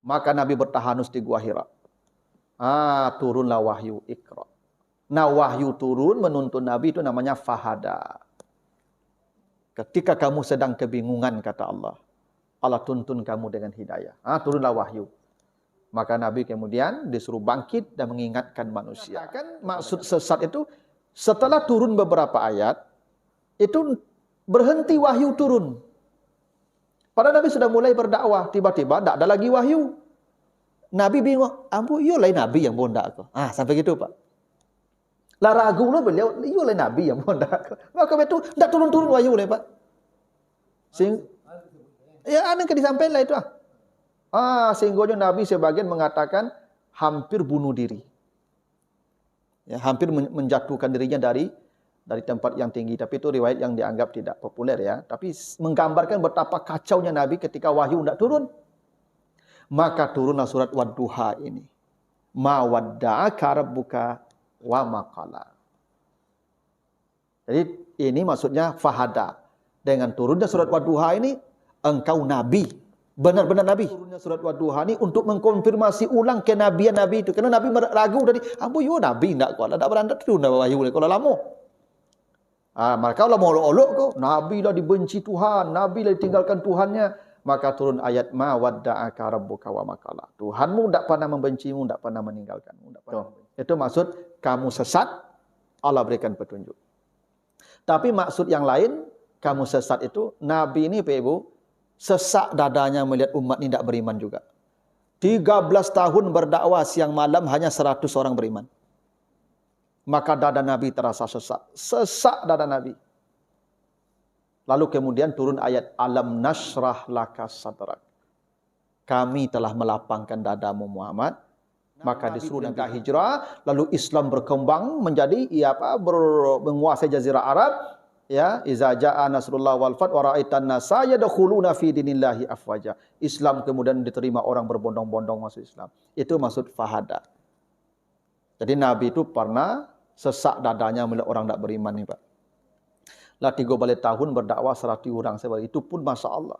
Maka Nabi bertahanus di Gua Hira. Turunlah wahyu Iqra. Nah, wahyu turun menuntun Nabi itu namanya fahada. Ketika kamu sedang kebingungan, kata Allah, Allah tuntun kamu dengan hidayah. Turunlah wahyu. Maka Nabi kemudian disuruh bangkit dan mengingatkan manusia. Kan maksud sesat itu, setelah turun beberapa ayat, itu berhenti wahyu turun. Padahal Nabi sudah mulai berdakwah, tiba-tiba tidak ada lagi wahyu. Nabi bingung, yo lain Nabi yang bondak kok. Sampai gitu Pak. Lah ragu lah beliau, yo lain Nabi yang bondak kok. Maka itu tidak turun-turun wahyu lah Pak. Ya ada yang disampaikan lah itu. Sehingga Nabi sebagian mengatakan hampir bunuh diri. Ya, hampir menjatuhkan dirinya dari tempat yang tinggi. Tapi itu riwayat yang dianggap tidak populer ya. Tapi menggambarkan betapa kacaunya Nabi ketika wahyu tidak turun. Maka turunlah surat Wadduha ini. Ma wadda'aka rabbuka wa ma qala. Jadi ini maksudnya fahada. Dengan turunnya surat Wadduha ini, engkau Nabi. Benar-benar Nabi. Turunnya surat Wadduha ini untuk mengkonfirmasi ulang kenabian Nabi itu. Karena Nabi ragu tadi, yo Nabi enggak kok. Tak berandak turun wahyu kalau lama. Maka Allah mau olok kok. Nabi lah dibenci Tuhan. Nabi lah ditinggalkan Tuhannya. Maka turun ayat ma wadda'aka rabbuka wa ma qala. Tuhanmu tidak pernah membencimu, tidak pernah meninggalkanmu. Itu maksud kamu sesat, Allah berikan petunjuk. Tapi maksud yang lain, kamu sesat itu, Nabi ini Pak Ibu, sesak dadanya melihat umat ini tidak beriman juga. 13 tahun berdakwah siang malam hanya 100 orang beriman. Maka dada Nabi terasa sesak. Sesak dada Nabi. Lalu kemudian turun ayat alam nasrah laka sadrak. Kami telah melapangkan dadamu Muhammad. Maka disuruh Nabi hijrah, lalu Islam berkembang menjadi menguasai jazirah Arab. Ya, iza jaa nasrullah wal fath wa ra'aitan nasa yadkhuluna fi dinillahi afwaja. Islam kemudian diterima orang berbondong-bondong masuk Islam. Itu maksud fahada. Jadi Nabi itu pernah sesak dadanya melihat orang tidak beriman nih Pak. Lah 3 balik tahun berdakwah 100 orang sebar. Itu pun Masya Allah.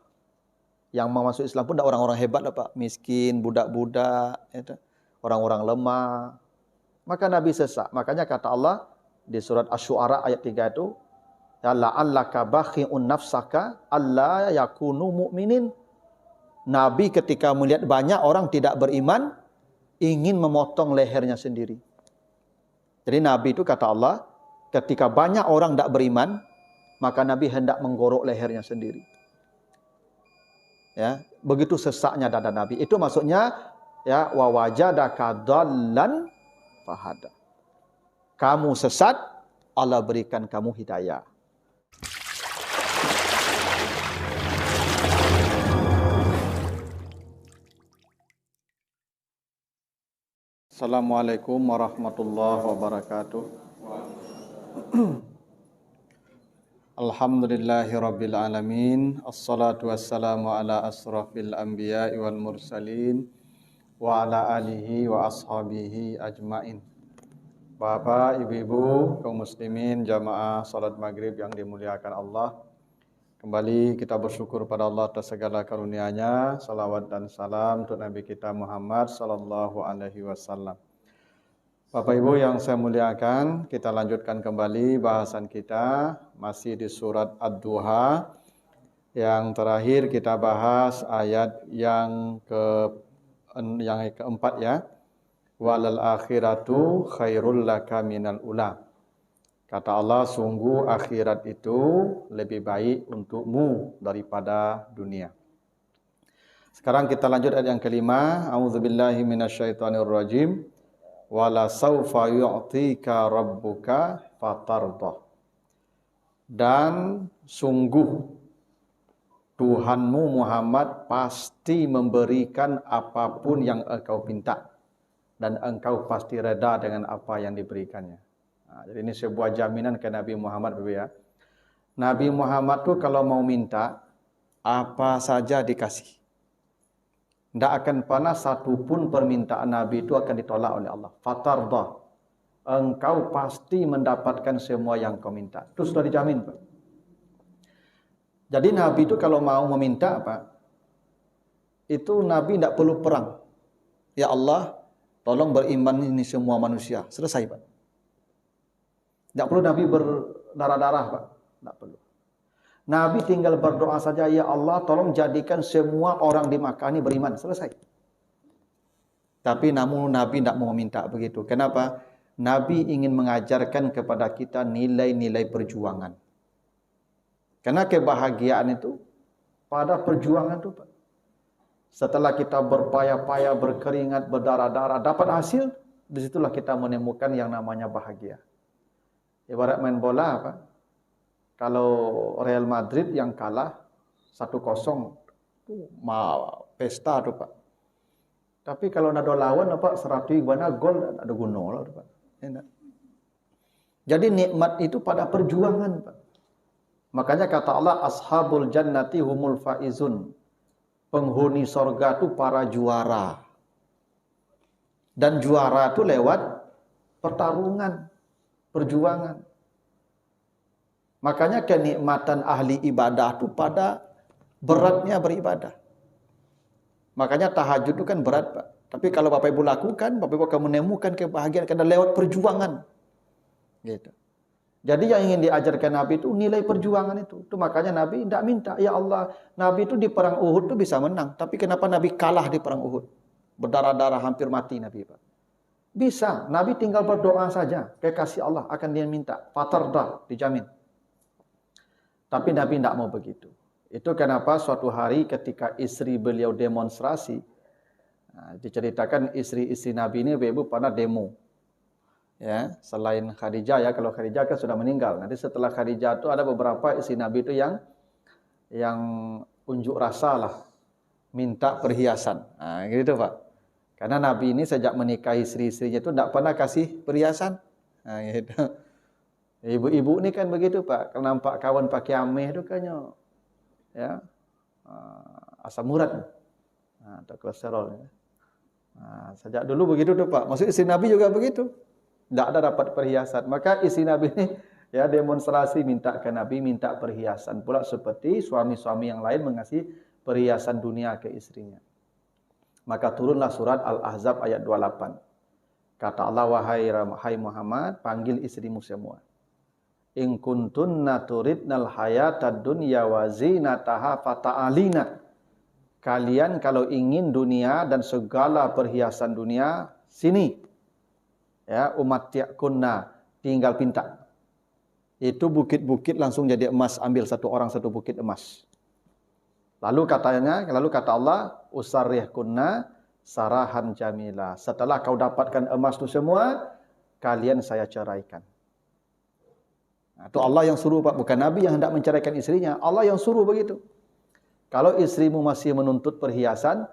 Yang mau masuk Islam pun tidak orang-orang hebat lah Pak. Miskin, budak-budak, orang-orang lemah. Maka Nabi sesak. Makanya kata Allah di surat Asy-Syu'ara ayat 3 itu, ya la'allaka bakhi'un nafsaka alla yakunu mu'minin. Nabi ketika melihat banyak orang tidak beriman, ingin memotong lehernya sendiri. Jadi Nabi itu kata Allah, ketika banyak orang tidak beriman, maka Nabi hendak menggorok lehernya sendiri. Ya, begitu sesaknya dada Nabi. Itu maksudnya ya wa wajadaka dhallan fahada. Kamu sesat, Allah berikan kamu hidayah. Assalamualaikum warahmatullahi wabarakatuh. Alhamdulillahirabbil alamin. Assalatu wassalamu ala asrafil anbiya'i wal mursalin wa ala alihi wa ashabihi ajmain. Bapak, ibu-ibu, kaum muslimin, jamaah salat maghrib yang dimuliakan Allah. Kembali kita bersyukur pada Allah atas segala karunia-Nya. Salawat dan salam untuk Nabi kita Muhammad sallallahu alaihi wasallam. Bapak Ibu yang saya muliakan, kita lanjutkan kembali bahasan kita masih di surat Ad-Duha. Yang terakhir kita bahas ayat yang keempat ya. Walal akhiratu khairul laka minal ula. Kata Allah, sungguh akhirat itu lebih baik untukmu daripada dunia. Sekarang kita lanjut ayat yang kelima. A'udzubillahi minasyaitonirrajim. Wala saufa yu'tika rabbuka fatardah. Dan sungguh Tuhanmu Muhammad pasti memberikan apapun yang engkau minta. Dan engkau pasti reda dengan apa yang diberikannya. Jadi ini sebuah jaminan ke Nabi Muhammad. Ya. Nabi Muhammad tuh kalau mau minta, apa saja dikasih. Tidak akan pernah satupun permintaan Nabi itu akan ditolak oleh Allah. Fatardah. Engkau pasti mendapatkan semua yang kau minta. Itu sudah dijamin, Pak. Jadi Nabi itu kalau mau meminta apa? itu Nabi tidak perlu perang. Ya Allah, tolong beriman ini semua manusia. Selesai, Pak. Tidak perlu Nabi berdarah-darah, Pak. Tidak perlu. Nabi tinggal berdoa saja, ya Allah, tolong jadikan semua orang di Makkah ini beriman. Selesai. Tapi namun Nabi tidak mau minta begitu. Kenapa? Nabi ingin mengajarkan kepada kita nilai-nilai perjuangan. Karena kebahagiaan itu pada perjuangan itu, Pak. Setelah kita berpayah-payah, berkeringat, berdarah-darah, dapat hasil, disitulah kita menemukan yang namanya bahagia. Ibarat main bola, Pak. Kalau Real Madrid yang kalah 1-0, pesta tuh, Pak. Tapi kalau ada lawan, Pak, 100 gimana gol, ada guna lah, Pak. Enak. Jadi nikmat itu pada perjuangan, Pak. Makanya kata Allah, ashabul jannati humul faizun. Penghuni sorga itu para juara. Dan juara itu lewat pertarungan, perjuangan. Makanya kenikmatan ahli ibadah itu pada beratnya beribadah. Makanya tahajud itu kan berat, Pak. Tapi kalau Bapak Ibu lakukan, Bapak Ibu akan menemukan kebahagiaan karena lewat perjuangan. Gitu. Jadi yang ingin diajarkan Nabi itu nilai perjuangan itu. Itu makanya Nabi tidak minta, ya Allah, Nabi itu di perang Uhud itu bisa menang. Tapi kenapa Nabi kalah di perang Uhud? Berdarah-darah hampir mati Nabi, Pak. Bisa, Nabi tinggal berdoa saja. Kekasih Allah akan dia minta. Fatardah, dijamin. Tapi Nabi tidak mau begitu. Itu kenapa suatu hari ketika istri beliau demonstrasi, diceritakan istri-istri Nabi ini Ibu pernah demo. Ya, selain Khadijah ya, kalau Khadijah kan sudah meninggal. Nanti setelah Khadijah itu ada beberapa istri Nabi itu yang unjuk rasa lah, minta perhiasan. Nah, gitu Pak. Karena Nabi ini sejak menikahi istri-istrinya itu tidak pernah kasih perhiasan. Nah, gitu. Ibu-ibu ini kan begitu Pak. Kalau nampak kawan pakai ameh itu kayaknya ya asam urat, atau kolesterol. Nah, sejak dulu begitu tuh Pak. Maksud istri Nabi juga begitu. Tidak ada dapat perhiasan. Maka istri Nabi ini ya demonstrasi minta ke Nabi, minta perhiasan. Pula seperti suami-suami yang lain mengasih perhiasan dunia ke istrinya. Maka turunlah surat Al-Ahzab ayat 28. Kata Allah, wahai Muhammad, panggil istrimu semua. In kuntunna turidnal hayatad dunya wa zinataha fata'alina. Kalian kalau ingin dunia dan segala perhiasan dunia, sini. Ya, umat kunna, tinggal pinta. Itu bukit-bukit langsung jadi emas, ambil satu orang satu bukit emas. Lalu kata Allah, usarrih kunna sarahan jamila. Setelah kau dapatkan emas itu semua, kalian saya ceraikan. Nah, itu Allah yang suruh Pak, bukan Nabi yang hendak menceraikan istrinya. Allah yang suruh begitu. Kalau istrimu masih menuntut perhiasan,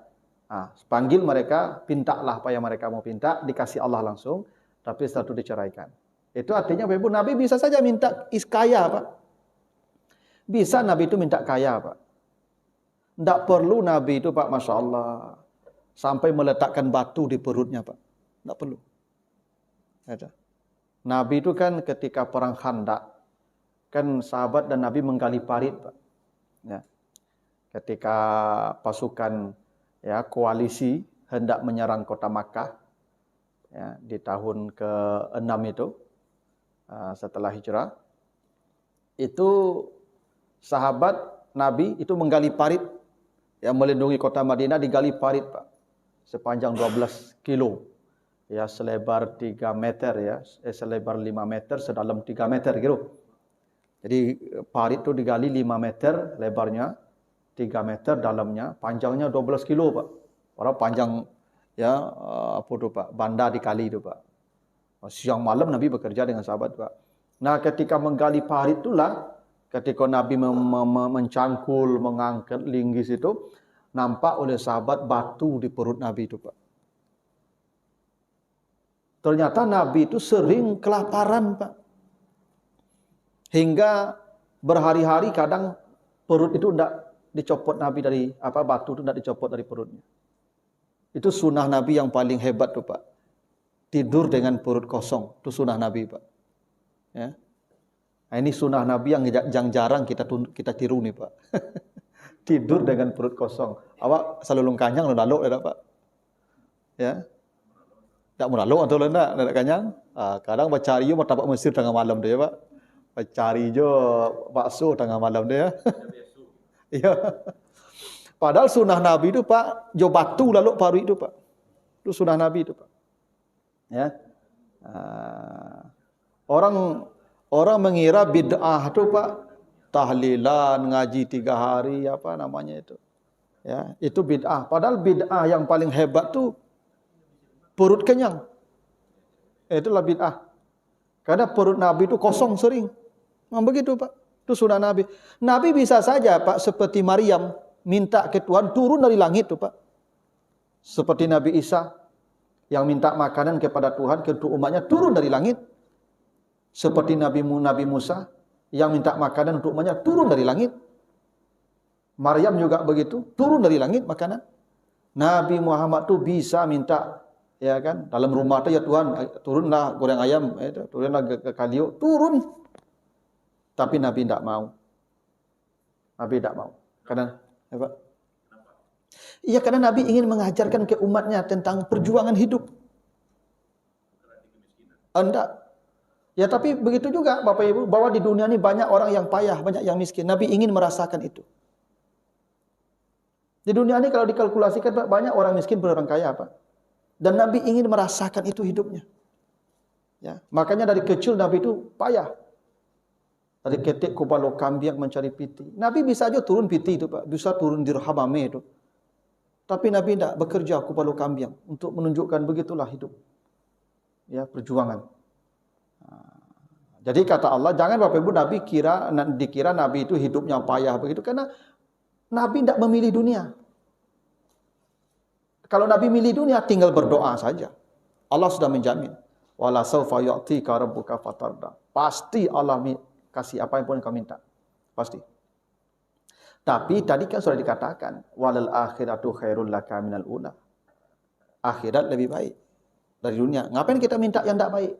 panggil mereka, pintalah apa yang mereka mau pinta, dikasih Allah langsung. Tapi setelah itu diceraikan. Itu artinya Bapak Ibu, Nabi bisa saja minta kaya Pak. Bisa Nabi itu minta kaya Pak. Tidak perlu Nabi itu Pak, Masya Allah, sampai meletakkan batu di perutnya Pak. Tidak perlu. Nabi itu kan ketika perang Khandaq, kan sahabat dan Nabi menggali parit Pak. Ya. Ketika pasukan ya koalisi hendak menyerang kota Makkah, ya, di tahun ke-6 itu, setelah hijrah, itu sahabat Nabi itu menggali parit, yang melindungi kota Madinah, digali parit Pak, sepanjang 12 kilo, ya selebar 3 meter ya, selebar 5 meter, sedalam 3 meter gitu. Jadi parit itu digali 5 meter lebarnya, 3 meter dalamnya, panjangnya 12 kilo Pak. Orang panjang ya apa itu Pak, banda dikali itu Pak. Siang malam Nabi bekerja dengan sahabat Pak. Nah, ketika menggali parit itulah ketika Nabi mencangkul, mengangkat linggis itu, nampak oleh sahabat batu di perut Nabi itu Pak. Ternyata Nabi itu sering kelaparan Pak. Hingga berhari-hari kadang perut itu tidak dicopot Nabi dari batu itu tidak dicopot dari perutnya. Itu sunnah Nabi yang paling hebat tuh Pak. Tidur dengan perut kosong. Itu sunnah Nabi Pak. Ya. Nah, ini sunnah Nabi yang jarang kita tiru nih Pak. Tidur dengan perut kosong. Awak selalu kanyang lalu dah Pak. Ya. Tak mau lalu atau nak kanyang. Kadang bacari yo martabak Mesir tengah malam dia Pak. Bacari jo bakso tengah malam dia. Ya. Padahal sunnah Nabi itu Pak, jo batu lalu paru itu Pak. Itu sunnah Nabi itu Pak. Ya. Orang mengira bid'ah itu Pak, tahlilan, ngaji 3 hari, apa namanya itu. Ya, itu bid'ah. Padahal bid'ah yang paling hebat tuh perut kenyang. Itulah bid'ah. Karena perut Nabi itu kosong sering. Begitu Pak. Itu sunnah Nabi. Nabi bisa saja Pak, seperti Maryam, minta ke Tuhan turun dari langit tuh Pak. Seperti Nabi Isa yang minta makanan kepada Tuhan, ke umatnya turun dari langit. Seperti Nabi Musa yang minta makanan untuk umatnya turun dari langit. Maryam juga begitu, turun dari langit makanan. Nabi Muhammad tuh bisa minta, ya kan, dalam rumah tuh ya Tuhan, turunlah goreng ayam, turunlah ke kalio, turun. Tapi Nabi tidak mau. Nabi tidak mau. Karena apa? Iya, karena Nabi ingin mengajarkan ke umatnya tentang perjuangan hidup. Enggak. Ya tapi begitu juga Bapak Ibu, bahwa di dunia ini banyak orang yang payah, banyak yang miskin. Nabi ingin merasakan itu. Di dunia ini kalau dikalkulasikan Pak, banyak orang miskin berorang kaya Pak. Dan Nabi ingin merasakan itu hidupnya. Ya, makanya dari kecil Nabi itu payah. Dari ketik kupalo kambing mencari piti. Nabi bisa aja turun piti itu Pak, bisa turun dirham ame itu. Tapi Nabi tidak bekerja kupalo kambing untuk menunjukkan begitulah hidup. Ya, perjuangan. Jadi kata Allah, jangan Bapak Ibu dikira Nabi itu hidupnya payah begitu, karena Nabi tidak memilih dunia. Kalau Nabi milih dunia, tinggal berdoa saja. Allah sudah menjamin. Wala sawfa yu'tika rabbuka fatarda. Pasti Allah kasih apa yang pun kau minta. Pasti. Tapi tadi kan sudah dikatakan, walal akhiratu khairul laka minal ula. Akhirat lebih baik dari dunia. Ngapain kita minta yang tidak baik?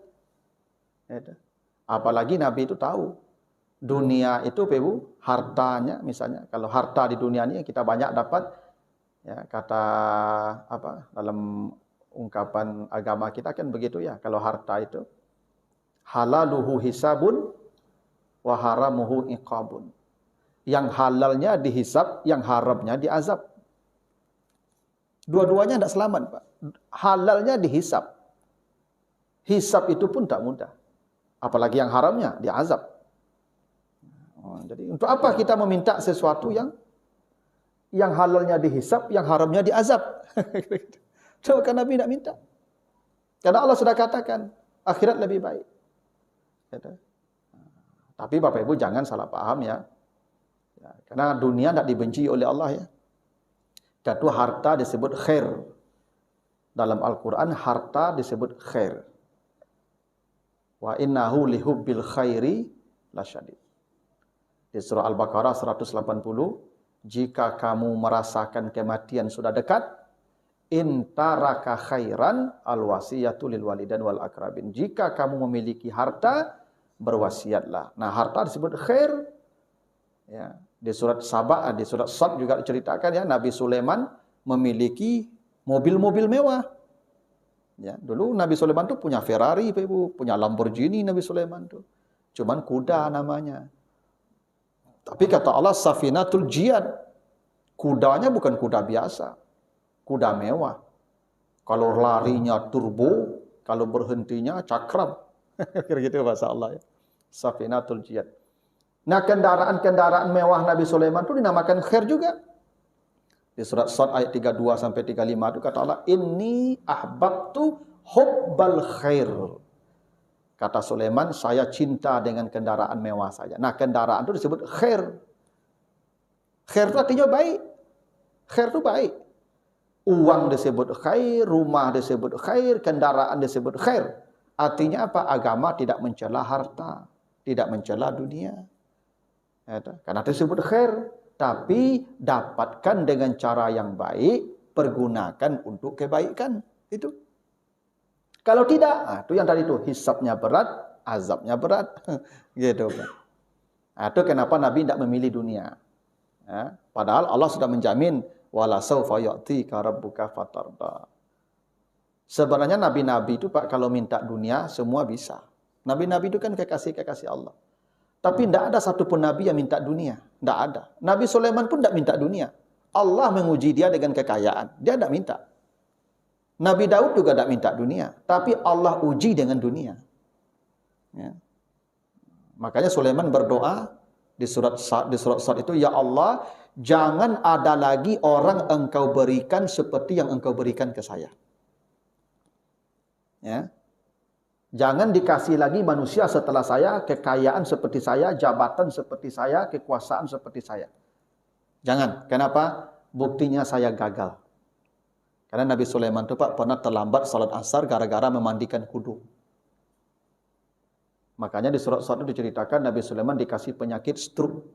Apalagi Nabi itu tahu dunia itu Ibu, hartanya misalnya. Kalau harta di dunia ini kita banyak dapat, ya kata apa dalam ungkapan agama kita kan begitu ya. Kalau harta itu halaluhu hisabun wa haramuhu iqabun. Yang halalnya dihisab, yang haramnya diazab. Dua-duanya tidak selamat Pak. Halalnya dihisab. Hisab itu pun tak mudah. Apalagi yang haramnya diazab. Jadi untuk apa kita meminta sesuatu yang halalnya dihisab, yang haramnya diazab? Coba kan Nabi tidak minta. Karena Allah sudah katakan akhirat lebih baik. Tapi Bapak Ibu jangan salah paham ya. Karena dunia tidak dibenci oleh Allah ya. Dan itu harta disebut khair. Dalam Al-Quran harta disebut khair. Wa innahu lihubbil khairi lasyadid. Di surah Al-Baqarah 180, jika kamu merasakan kematian sudah dekat, intaraka khairan alwasiyatu lil walidain wal akrabin. Jika kamu memiliki harta, berwasiatlah. Nah, harta disebut khair. Ya, di surat Saba, di surat Sad juga diceritakan ya, Nabi Sulaiman memiliki mobil-mobil mewah. Ya, dulu Nabi Sulaiman tuh punya Ferrari, Ibu, punya Lamborghini Nabi Sulaiman tuh. Cuman kuda namanya. Tapi kata Allah Safinatul Jiyad. Kudanya bukan kuda biasa. Kuda mewah. Kalau larinya turbo, kalau berhentinya cakram. Kira-kira bahasa Allah ya. Safinatul Jiyad. Nah, kendaraan-kendaraan mewah Nabi Sulaiman itu dinamakan khair juga. Di surat Sad ayat 32 sampai 35 itu kata Allah, "Inni ahbabtu hubbal khair." Kata Sulaiman, saya cinta dengan kendaraan mewah saja. Nah, kendaraan itu disebut khair. Khair itu artinya baik. Khair itu baik. Uang disebut khair, rumah disebut khair, kendaraan disebut khair. Artinya apa? Agama tidak mencela harta, tidak mencela dunia. Karena itu disebut khair. Tapi dapatkan dengan cara yang baik, pergunakan untuk kebaikan. Itu. Kalau tidak, itu yang tadi itu, hisabnya berat, azabnya berat. Gitu kan. Itu kenapa Nabi tidak memilih dunia. Ya, padahal Allah sudah menjamin wala saufa yu'tika rabbuka fatarda. Sebenarnya nabi-nabi itu Pak kalau minta dunia semua bisa. Nabi-nabi itu kan kekasih-kekasih Allah. Tapi tidak ada satupun nabi yang minta dunia. Tidak ada. Nabi Sulaiman pun tidak minta dunia. Allah menguji dia dengan kekayaan. Dia tidak minta. Nabi Daud juga tidak minta dunia. Tapi Allah uji dengan dunia. Ya. Makanya Sulaiman berdoa di surat Sad itu, ya Allah, jangan ada lagi orang engkau berikan seperti yang engkau berikan ke saya. Ya. Jangan dikasih lagi manusia setelah saya, kekayaan seperti saya, jabatan seperti saya, kekuasaan seperti saya. Jangan. Kenapa? Buktinya saya gagal. Karena Nabi Sulaiman itu Pak pernah terlambat salat asar gara-gara memandikan kudu. Makanya di surat Sad itu diceritakan Nabi Sulaiman dikasih penyakit stroke.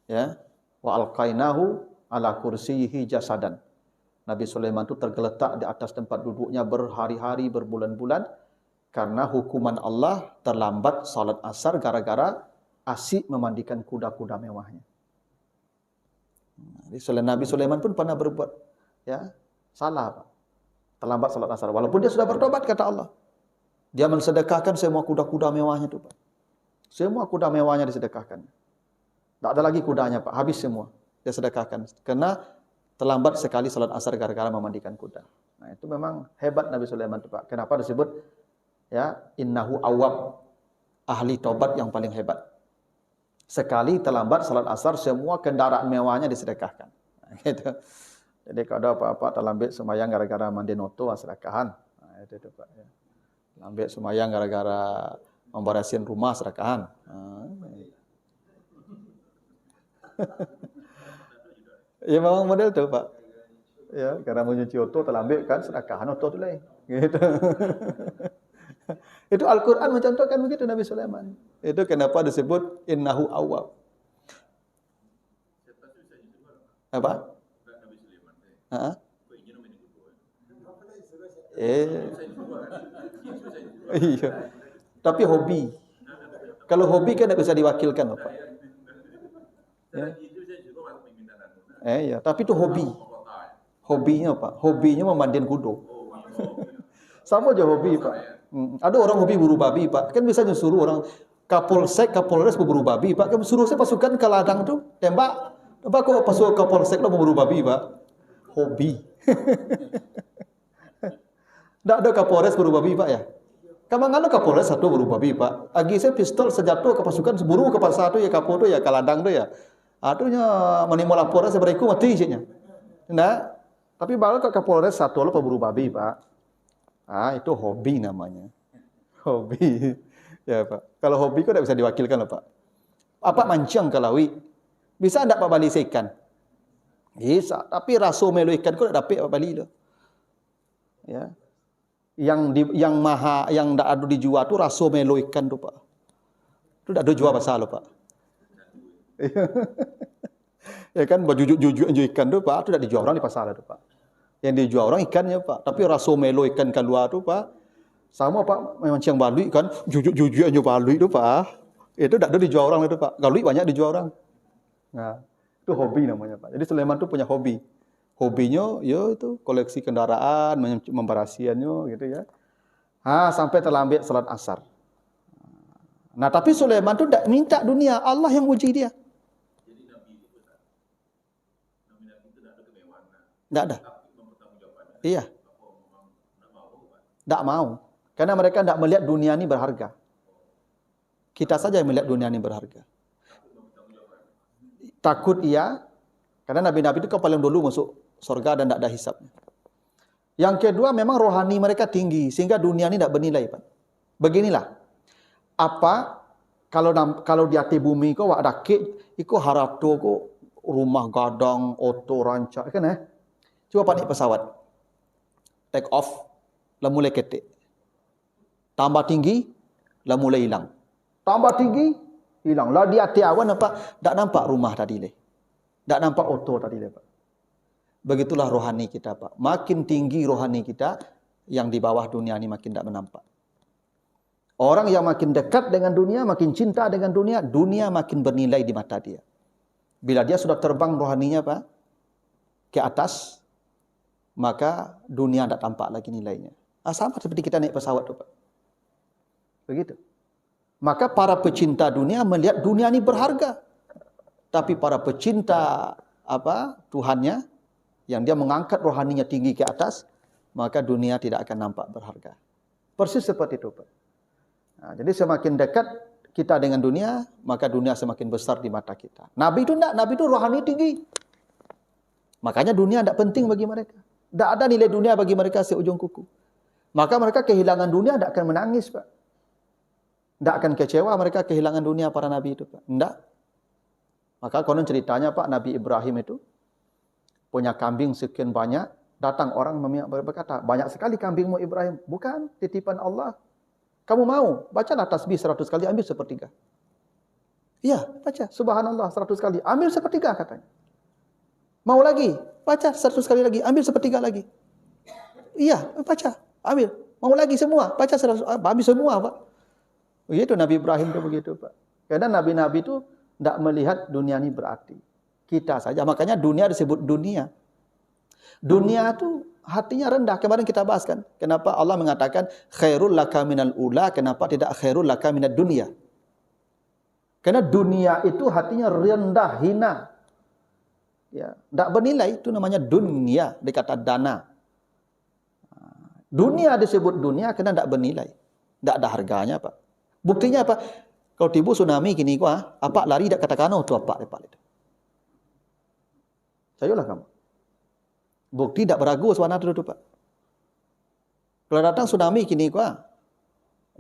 Ya. Wa alqainahu ala kursiyhi jasadan. Nabi Sulaiman itu tergeletak di atas tempat duduknya berhari-hari, berbulan-bulan. Karena hukuman Allah terlambat salat asar gara-gara asyik memandikan kuda-kuda mewahnya. Nabi Sulaiman pun pernah berbuat ya salah Pak. Terlambat salat asar. Walaupun dia sudah bertobat kata Allah. Dia mensedekahkan semua kuda-kuda mewahnya itu Pak. Semua kuda mewahnya disedekahkan. Tak ada lagi kudanya Pak. Habis semua. Dia sedekahkan. Karena terlambat sekali salat asar gara-gara memandikan kuda. Nah itu memang hebat Nabi Sulaiman itu Pak. Kenapa disebut ya, innahu awwab, ahli tobat yang paling hebat. Sekali terlambat salat asar, semua kendaraan mewahnya disedekahkan. Nah, gitu. Jadi kalau ada apa-apa terlambat semayang gara-gara mandi noto, sedekahan. Nah, itu Pak. Ya. Terlambat semayang gara-gara memberesin rumah, sedekahan. Ya memang model itu Pak. Ya, karena menyuci oto terlambat kan, sedekahan oto itu lain. Gitu. Itu Al-Quran mencontohkan begitu Nabi Sulaiman. Itu kenapa disebut innahu awwab. Apa? Iya. Tapi hobi. Kalau hobi kan tidak bisa diwakilkan Pak. Ya. Iya. Tapi itu hobi. Hobinya Pak. Hobinya memandikan kuda. Sama aja hobi Pak. Ada orang hobi buru babi Pak. Kan bisa nyuruh orang Kapolsek, Kapolres berburu babi Pak. Kan suruh saya pasukan ke ladang tuh tembak. Pak kok pasukan Kapolsek lo berburu babi Pak? Hobi. Tidak ada Kapolres berburu babi Pak ya? Kamang ada Kapolres satu berburu babi Pak. Agi saya pistol sejatuh ke pasukan seburu ke satu ya Kapol tuh ya ke ladang tuh ya. Aduhnya menimul laporan seberiku mati isinya. Nah, tapi baru ke Kapolres satu lo berburu babi Pak. Itu hobi namanya. Hobi. Ya, Pak. Kalau hobi kok tidak bisa diwakilkan loh, Pak. Apa mancing ke lawi? Bisa enggak Pak bali ikan? Bisa, tapi raso melu ikan kok tidak dapat Pak bali loh. Ya. Yang enggak ada dijual tuh raso melu ikan tuh, Pak. Itu enggak ada jual pasal loh, Pak. Ya kan baju-juju ikan tuh, Pak, itu enggak dijual orang di pasar tuh, Pak. Yang dijual orang ikannya Pak, tapi raso melo ikan keluar tu Pak, sama Pak memang ciang balui kan, jujuk aja balui tu Pak, itu tidak ada dijual orang itu Pak, galui banyak dijual orang. Nah, itu hobi namanya Pak. Jadi Sulaiman tu punya hobi, hobinya ya itu koleksi kendaraan, memberasihannya gitu ya. Sampai terlambat salat asar. Nah tapi Sulaiman tu tidak minta dunia, Allah yang uji dia. Tidak ada. Iya. Tidak mau. Karena mereka tidak melihat dunia ini berharga. Kita saja yang melihat dunia ini berharga. Takut iya. Karena nabi-nabi itu paling dulu masuk surga dan tidak ada hisabnya. Yang kedua memang rohani mereka tinggi. Sehingga dunia ini tidak bernilai Pak. Beginilah. Kalau di hati bumi kau ada kek. Iku harato kau rumah gadang, oto, rancak. Kan Coba Pak naik pesawat. Take off, lah mulai ketik. Tambah tinggi, lah mulai hilang. Tambah tinggi, hilang. Lah di hati awan apa? Tak nampak rumah tadi le. Tak nampak oto tadi le Pak. Begitulah rohani kita Pak. Makin tinggi rohani kita, yang di bawah dunia ini makin tak menampak. Orang yang makin dekat dengan dunia, makin cinta dengan dunia, dunia makin bernilai di mata dia. Bila dia sudah terbang rohaninya Pak, ke atas, maka dunia tidak tampak lagi nilainya. Sama seperti kita naik pesawat tu Pak. Begitu. Maka para pecinta dunia melihat dunia ini berharga. Tapi para pecinta Tuhannya, yang dia mengangkat rohaninya tinggi ke atas, maka dunia tidak akan nampak berharga. Persis seperti itu Pak. Nah, jadi semakin dekat kita dengan dunia, maka dunia semakin besar di mata kita. Nabi itu enggak, Nabi itu rohani tinggi. Makanya dunia tidak penting bagi mereka. Tidak ada nilai dunia bagi mereka seujung kuku. Maka mereka kehilangan dunia tidak akan menangis Pak. Tidak akan kecewa mereka kehilangan dunia para Nabi itu Pak. Tidak. Maka konon ceritanya Pak, Nabi Ibrahim itu punya kambing sekian banyak. Datang orang berkata, banyak sekali kambingmu Ibrahim. Bukan, titipan Allah. Kamu mau? Bacalah tasbih 100 kali, ambil sepertiga. Iya, baca. Subhanallah 100 kali, ambil sepertiga katanya. Mau lagi? Baca 100 kali lagi, ambil sepertiga lagi. Iya, baca, ambil. Mau lagi semua? Baca 100, ambil semua Pak. Begitu Nabi Ibrahim itu begitu Pak. Karena Nabi-Nabi itu tidak melihat dunia ini berarti. Kita saja. Makanya dunia disebut dunia. Dunia itu hatinya rendah. Kemarin kita bahas kan. Kenapa Allah mengatakan khairul laka minal ula, kenapa tidak khairul laka minad dunia? Karena dunia itu hatinya rendah, hina. Ya, tidak bernilai, itu namanya dunia, dikata dana. Dunia disebut dunia karena tidak bernilai. Tidak ada harganya Pak. Buktinya apa? Kalau tiba tsunami gini apa lari tak katakan tu apa lepas itu. Sayolah kamu. Bukti tak beragu suana tu Pak. Kalau datang tsunami gini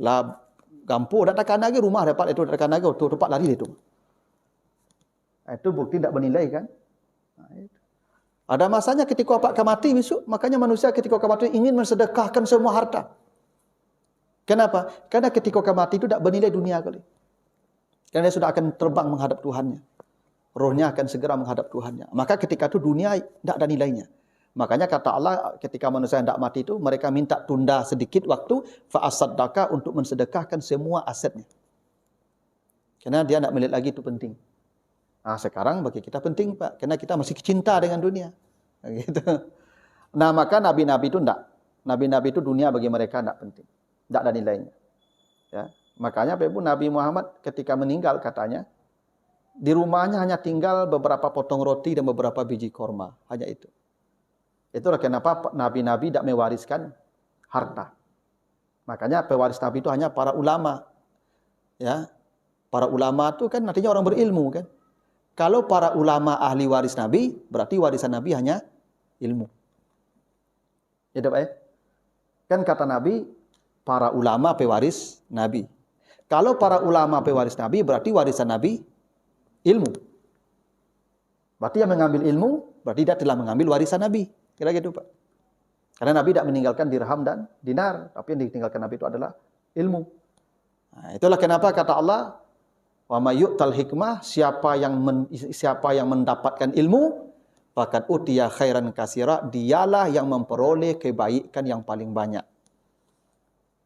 lah gampu dak takkan lagi rumah dapat itu takkan lagi tu tempat lari itu. Itu bukti tak bernilai kan? Nah, itu. Ada masanya ketika apa akan mati besok, makanya manusia ketika akan mati ingin mensedekahkan semua harta. Kenapa? Karena ketika akan mati itu tak bernilai dunia kali. Karena dia sudah akan terbang menghadap Tuhannya. Rohnya akan segera menghadap Tuhannya. Maka ketika itu dunia tidak ada nilainya. Makanya kata Allah ketika manusia hendak mati itu, mereka minta tunda sedikit waktu, fa'asaddaka untuk mensedekahkan semua asetnya. Karena dia tidak melihat lagi itu penting. Nah sekarang bagi kita penting Pak. Karena kita masih cinta dengan dunia. Gitu. Nah maka nabi-nabi itu tidak. Nabi-nabi itu dunia bagi mereka tidak penting. Tidak ada nilainya. Ya. Makanya Nabi Muhammad ketika meninggal katanya, di rumahnya hanya tinggal beberapa potong roti dan beberapa biji korma. Hanya itu. Itulah kenapa nabi-nabi tidak mewariskan harta. Makanya pewaris nabi itu hanya para ulama. Ya. Para ulama itu kan artinya orang berilmu kan. Kalau para ulama ahli waris nabi, berarti warisan nabi hanya ilmu. Ya Pak ya? Kan kata nabi, para ulama pewaris nabi. Kalau para ulama pewaris nabi, berarti warisan nabi ilmu. Berarti yang mengambil ilmu, berarti dia telah mengambil warisan nabi. Kira gitu Pak. Karena nabi tidak meninggalkan dirham dan dinar, tapi yang ditinggalkan nabi itu adalah ilmu. Nah, itulah kenapa kata Allah, wa may yu'tal hikmah, siapa yang mendapatkan ilmu, faqad utiya khairan katsira, dialah yang memperoleh kebaikan yang paling banyak.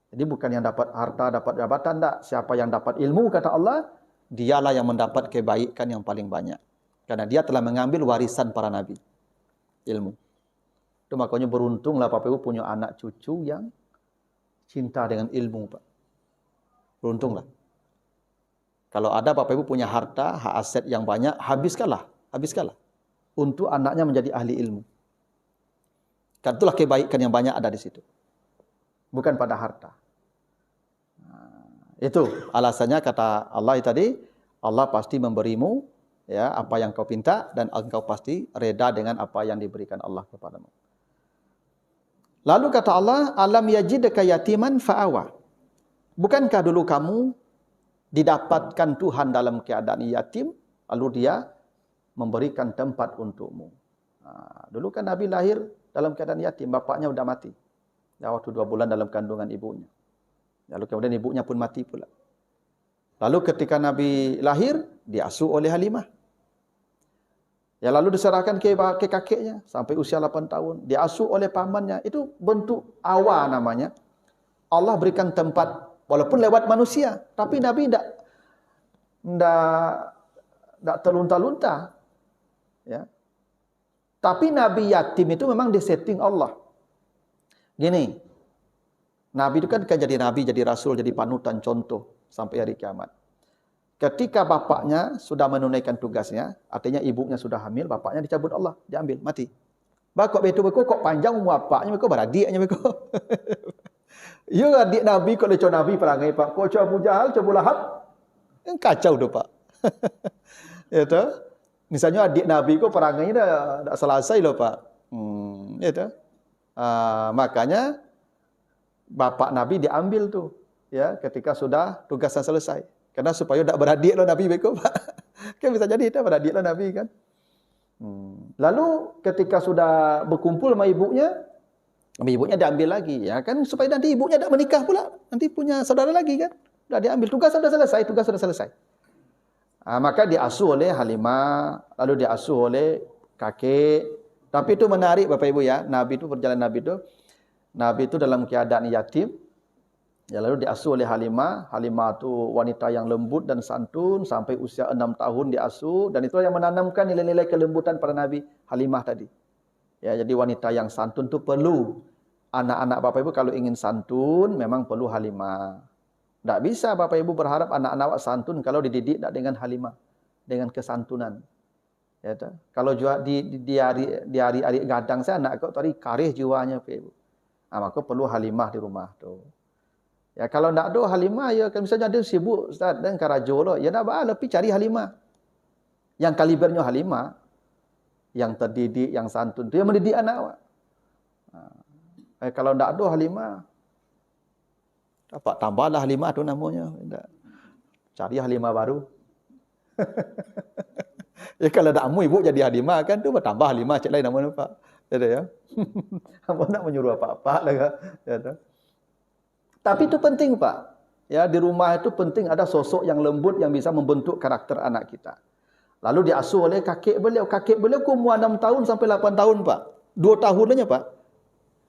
Jadi bukan yang dapat harta, dapat jabatan, tak. Siapa yang dapat ilmu, kata Allah, dialah yang mendapat kebaikan yang paling banyak. Karena dia telah mengambil warisan para nabi. Ilmu. Itu makanya beruntunglah Bapak Ibu punya anak cucu yang cinta dengan ilmu Pak. Beruntunglah. Kalau ada Bapak Ibu punya harta, hak aset yang banyak, habiskanlah. Untuk anaknya menjadi ahli ilmu. Karena itulah kebaikan yang banyak ada di situ. Bukan pada harta. Itu alasannya kata Allah tadi, Allah pasti memberimu ya apa yang kau pinta dan engkau pasti reda dengan apa yang diberikan Allah kepadamu. Lalu kata Allah, alam yajidka yatiman fa'awa. Bukankah dulu kamu didapatkan Tuhan dalam keadaan yatim, lalu dia memberikan tempat untukmu. Dulu kan Nabi lahir dalam keadaan yatim, bapaknya sudah mati. Ya, waktu 2 bulan dalam kandungan ibunya. Lalu kemudian ibunya pun mati pula. Lalu ketika Nabi lahir, diasuh oleh Halimah. Ya, lalu diserahkan ke kakeknya sampai usia 8 tahun. Diasuh oleh pamannya. Itu bentuk awa namanya. Allah berikan tempat, walaupun lewat manusia. Tapi Nabi tidak terlunta-lunta. Ya. Tapi nabi yatim itu memang disetting Allah. Gini, nabi itu kan jadi nabi, jadi rasul, jadi panutan, contoh sampai hari kiamat. Ketika bapaknya sudah menunaikan tugasnya, artinya ibunya sudah hamil, bapaknya dicabut Allah, diambil, mati. Bakok betul kok panjang umur bapaknya, kok beradiknya kok. Ya adik nabi kok lecon nabi perangai pak, kok Abu Jahal, Abu Lahab, kacau tu pak. Ya tu, misalnya adik nabi kok perangai dah selesai loh pak. Ya tu, makanya bapak nabi diambil tu, ya ketika sudah tugasnya selesai. Karena supaya tak beradik lah Nabi begitu Pak. Kan bisa jadi tak beradik lah Nabi kan. Lalu ketika sudah berkumpul sama ibunya diambil lagi. Ya kan supaya nanti ibunya tak menikah pula. Nanti punya saudara lagi kan. Sudah diambil. Tugas sudah selesai. Maka diasuh oleh Halimah. Lalu diasuh oleh kakek. Tapi itu menarik Bapak Ibu ya. Nabi itu dalam keadaan yatim. Ya, lalu diasuh oleh Halimah. Halimah itu wanita yang lembut dan santun sampai usia 6 tahun diasuh, dan itu yang menanamkan nilai-nilai kelembutan pada Nabi, Halimah tadi. Ya, jadi wanita yang santun itu perlu. Anak-anak Bapak Ibu kalau ingin santun memang perlu Halimah. Tak bisa Bapak Ibu berharap anak-anak santun kalau dididik tak dengan Halimah, dengan kesantunan. Ya, kalau di hari gadang saya anak kau tadi karih jiwanya Bapak Ibu. Maka perlu Halimah di rumah tu. Ya kalau nak ada Halimah, ya kan misalnya dia sibuk Ustaz dan karajo lo, ya nak lebih cari Halimah. Yang kalibernya Halimah, yang terdidik, yang santun, tu yang mendidik anak awak. Kalau nak ada Halimah, dapat tambahlah Halimah tu namanya. Cari Halimah baru. Ya kalau nak amu ibu jadi Halimah kan tu bertambah Halimah cek lain namanya Pak. Ya. Apa nak menyuruh apa-apa lah kan. Ya. Tapi itu penting Pak. Ya, di rumah itu penting ada sosok yang lembut yang bisa membentuk karakter anak kita. Lalu diasuh oleh kakek beliau. Kakek beliau umur 6 tahun sampai 8 tahun Pak. 2 tahun aja Pak.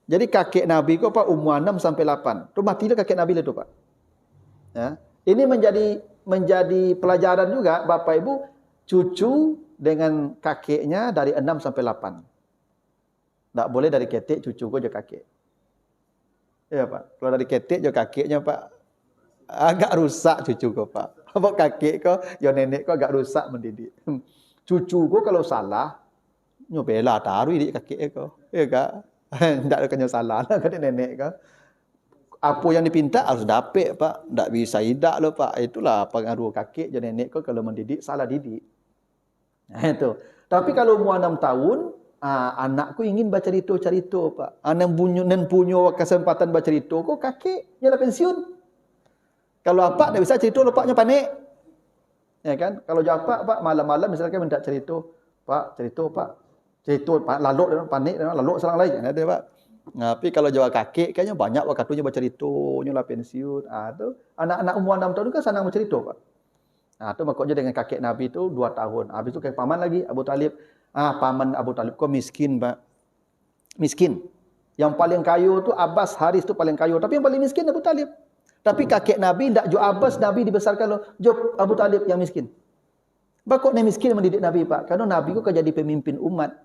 Jadi kakek Nabi kok Pak umur 6 sampai 8. Itu matilah kakek Nabi itu Pak. Ya. Ini menjadi pelajaran juga Bapak Ibu, cucu dengan kakeknya dari 6 sampai 8. Tak boleh dari ketik cucu kau je kakek. Ya Pak, kalau dari ketik je kakeknya Pak, agak rusak cucu kau Pak. Apa kakek kau, ya nenek kau agak rusak mendidik. Cucu kau kalau salah, nyobela taruh di kakek kau. Ya Kak? Tak ada kena salah lah kat nenek kau. Apa yang dipinta harus dapat Pak. Tak bisa tidak loh Pak. Itulah pengaruh kakek je nenek kau kalau mendidik, salah didik. Nah, itu. Tapi kalau umur 6 tahun, anakku ingin baca cerita Pak. Anak punya kesempatan baca cerita, kok kakek dia dah pensiun. Kalau apa tak bisa cerita, lepaknya panik. Ya kan? Kalau japa Pak malam-malam misalkan minta cerita, Pak, cerita Pak. Cerita lalu panik lalu serang lain ada Pak. Tapi kalau jawab kakek kayaknya banyak waktunya baca cerita, lah pensiun. Tu anak-anak umur 6 tahun kan senang bercerita Pak. Tu makanya dengan kakek Nabi itu 2 tahun. Habis itu kakek paman lagi Abu Talib. Paman Abu Talib kok miskin, Pak. Miskin. Yang paling kaya tu Abbas, Haris tu paling kaya, tapi yang paling miskin Abu Talib. Tapi kakek Nabi ndak jo Abbas, Nabi dibesarkan lo, jo Abu Talib yang miskin. Bakok ni miskin mendidik Nabi, Pak. Karena Nabi kok jadi pemimpin umat.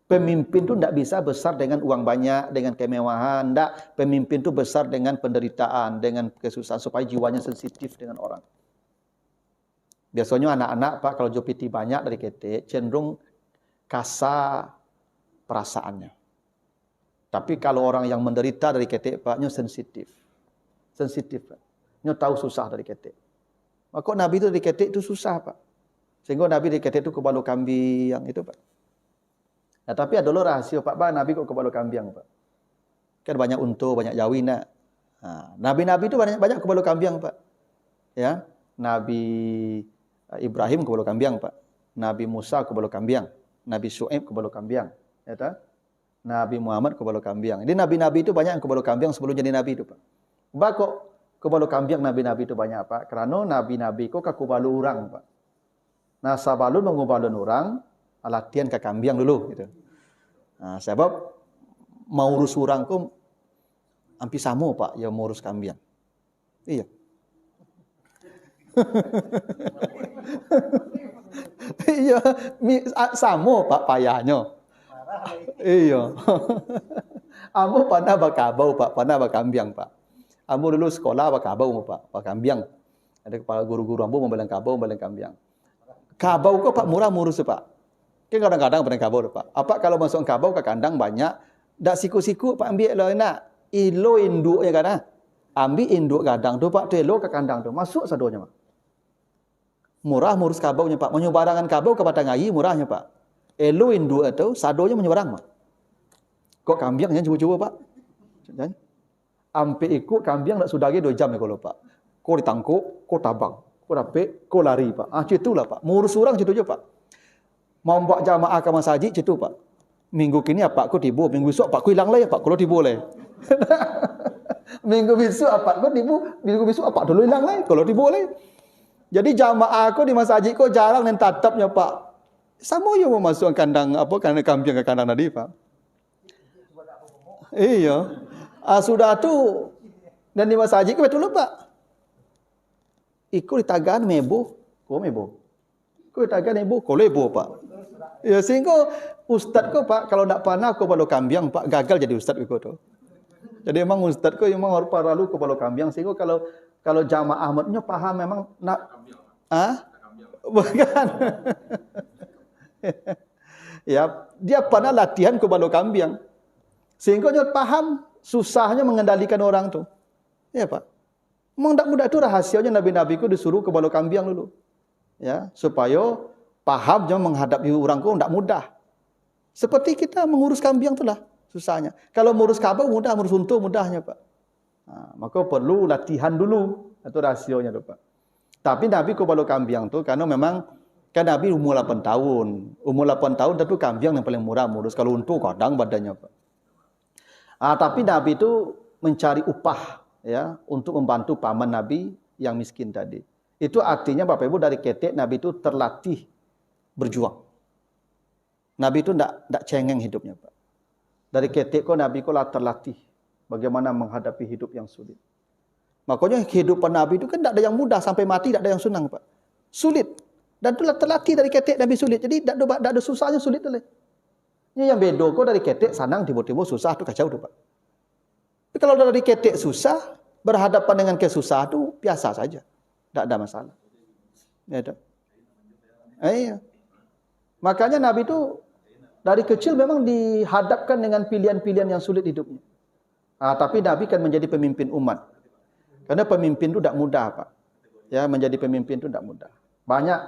Pemimpin tu ndak bisa besar dengan uang banyak, dengan kemewahan, ndak. Pemimpin tu besar dengan penderitaan, dengan kesusahan supaya jiwanya sensitif dengan orang. Biasanya anak-anak Pak kalau jo piti banyak dari ketek cenderung kasar perasaannya. Tapi kalau orang yang menderita dari ketek Pak, nya sensitif. Sensitif Pak. Nya tahu susah dari ketek. Maka Nabi itu dari ketek itu susah Pak. Sehingga Nabi dari ketek itu kebalu kambing itu Pak. Nah, tapi ada rahasia Pak, Nabi kok kebalu kambing Pak. Kan banyak unta, banyak jawin nak. Nabi-nabi itu banyak kebalu kambing Pak. Ya, Nabi Ibrahim kebalu kambing Pak. Nabi Musa kebalu kambing. Nabi Syuaib kebalu kambing, ya tak? Nabi Muhammad kebalu kambing. Jadi nabi-nabi itu banyak yang kebalu kambing sebelum jadi nabi itu, Pak. Bakok kebalu kambing nabi-nabi itu banyak, Pak. Kerana nabi-nabi kok kebalu orang, Pak. Nah, sabalun mengubalun orang, latihan ke kambing dulu gitu. Nah, sebab mau urus orang kok hampir sama, Pak, yang mau urus kambing. Iya. Iya, sama Pak payahnya. Iya. Amo pernah bakabau Pak, pernah bakambiang Pak. Amo dulu sekolah bakabau Pak, bakambiang. Ada kepala guru-guru ambo membelang kabau, membelang kambiang. Kabau kok Pak murah murus Pak. Kan kadang-kadang pernah kabau Pak. Apa kalau masuk kabau ke kandang banyak, dak siku-siku Pak ambil lah nak. Ilo induk ya kan. Ambil induk kadang tu Pak, telo ke kandang tu. Masuk sadonya Pak. Murah murus kabaunya Pak. Menyebarangan kabau kepada ngayi murahnya Pak. Elo induk itu sadonya menyebarang Pak. Kok kambiangnya cuba-cuba Pak. Ampe ikut kambiang tak sudah lagi 2 jam ya kalau Pak. Kau ditangkuk, kau tabang. Kau dapet, kau lari Pak. Citulah Pak. Murus orang citu je Pak. Mau buat jamaah ke masjid citu Pak. Minggu kini apa aku tibu, minggu besok apa aku hilang lah ya Pak. Kalau tibu boleh. Minggu besok apa aku tibu, minggu besok apa dulu hilang lah. Kalau tibu boleh. Jadi jamaah aku di masjid kau jarang dan tatapnya Pak. Sama ya mau masuk kandang apa kandang kambing ke kandang tadi Pak. Iya. Sudah tu dan di masjid ke betul Pak. Ikut ditagan mebo, kau mebo. Kau ditagan mebo, kau lebo Pak. Ya sehingga ustaz ko Pak kalau nak panah ko balo kambiang Pak gagal jadi ustaz ko tu. Jadi memang ustaz ko memang harus paralu ko balo kambiang sehingga kalau jamaah Ahmadnya paham memang nak bukan. Ya, dia panah latihan ko balo kambiang. Sehingga dia paham susahnya mengendalikan orang tu. Ya Pak. Memang tak mudah tu rahasianya nabi-nabi ko disuruh ke balo kambiang dulu. Ya, supaya paham jangan menghadapi orang ku tidak mudah. Seperti kita mengurus kambing itulah susahnya. Kalau mengurus kabau mudah, mengurus unta mudahnya Pak. Maka perlu latihan dulu. Itu rasionya tu Pak. Tapi Nabi ku balu kambing tu karena memang kan Nabi umur 8 tahun. Umur 8 tahun tentu kambing yang paling murah mengurus. Kalau unta kadang badannya Pak. Tapi Nabi itu mencari upah ya untuk membantu paman Nabi yang miskin tadi. Itu artinya Bapak Ibu dari ketek Nabi itu terlatih berjuang. Nabi itu tidak cengeng hidupnya Pak. Dari ketik kok Nabi kok terlatih bagaimana menghadapi hidup yang sulit. Makanya kehidupan Nabi itu kan tidak ada yang mudah sampai mati tidak ada yang senang Pak. Sulit. Dan itulah terlatih dari ketik Nabi sulit. Jadi tidak ada susahnya sulit oleh. Ini yang beda kok dari ketik senang tiba-tiba susah tu kacau tu Pak. Tapi kalau dari ketik susah berhadapan dengan kesusah tu biasa saja. Tidak ada masalah. Ya tak? Iya. Makanya Nabi itu dari kecil memang dihadapkan dengan pilihan-pilihan yang sulit hidupnya. Tapi Nabi kan menjadi pemimpin umat. Karena pemimpin itu tidak mudah Pak. Ya, menjadi pemimpin itu tidak mudah. Banyak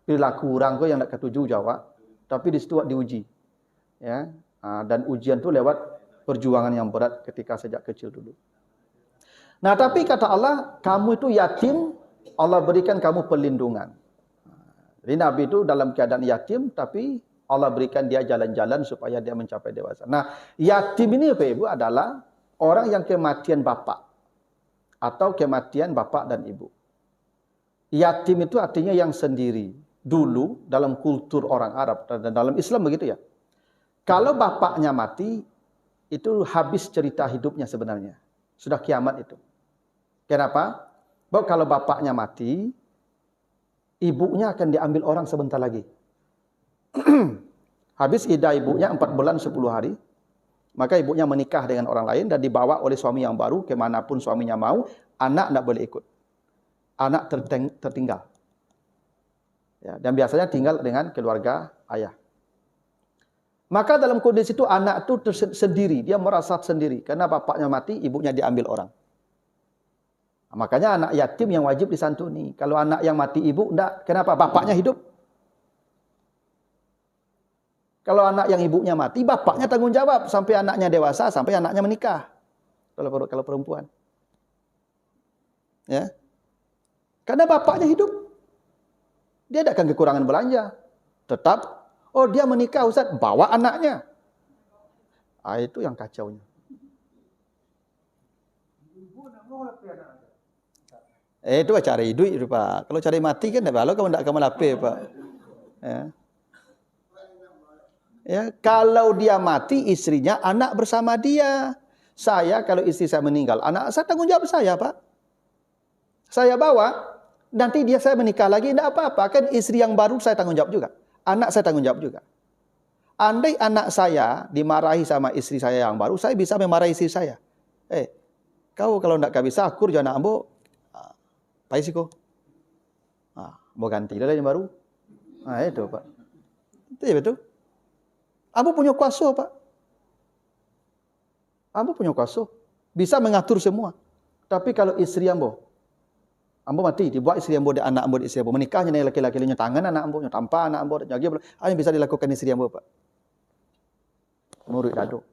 perilaku orang yang tidak ketuju jawab, tapi di situ diuji. Ya, dan ujian itu lewat perjuangan yang berat ketika sejak kecil dulu. Nah, tapi kata Allah, kamu itu yatim, Allah berikan kamu perlindungan. Jadi Nabi itu dalam keadaan yatim, tapi Allah berikan dia jalan-jalan supaya dia mencapai dewasa. Nah, yatim ini Bapak Ibu adalah orang yang kematian bapak. Atau kematian bapak dan ibu. Yatim itu artinya yang sendiri. Dulu dalam kultur orang Arab dan dalam Islam begitu ya. Kalau bapaknya mati, itu habis cerita hidupnya sebenarnya. Sudah kiamat itu. Kenapa? Bahwa kalau bapaknya mati, ibunya akan diambil orang sebentar lagi. Habis iddah ibunya 4 bulan 10 hari. Maka ibunya menikah dengan orang lain dan dibawa oleh suami yang baru kemanapun suaminya mau. Anak tidak boleh ikut. Anak tertinggal. Ya, dan biasanya tinggal dengan keluarga ayah. Maka dalam kondisi itu anak itu sendiri. Dia merasa sendiri. Karena bapaknya mati, ibunya diambil orang. Makanya anak yatim yang wajib disantuni. Kalau anak yang mati ibu, enggak. Kenapa? Bapaknya hidup. Kalau anak yang ibunya mati, bapaknya tanggung jawab. Sampai anaknya dewasa, sampai anaknya menikah. Kalau perempuan. Ya. Karena bapaknya hidup. Dia tidak akan kekurangan belanja. Tetap, dia menikah Ustaz, bawa anaknya. Itu yang kacaunya. Itu cari duit Pak. Kalau cari mati kan kalau kamu tidak kamu lapar Pak. Ya. Ya, kalau dia mati istrinya anak bersama dia. Saya kalau istri saya meninggal, anak saya tanggung jawab saya Pak. Saya bawa Nanti saya menikah lagi, tidak apa-apa. Kan istri yang baru saya tanggung jawab juga. Anak saya tanggung jawab juga. Andai anak saya dimarahi sama istri saya yang baru, saya bisa memarahi istri saya. Kau kalau tidak bisa akur jangan ambo, paisiko. Mau ganti lah yang baru. Itu Pak. Itu ya betul. Ambo punya kuasa Pak. Ambo punya kuasa. Bisa mengatur semua. Tapi kalau istri ambo mati, dibuat istri ambo, anak ambo, istri ambo. Menikahnya dengan laki-laki, tangan anak ambo, tanpa anak ambo, hanya bisa dilakukan istri ambo Pak. Murid dadu.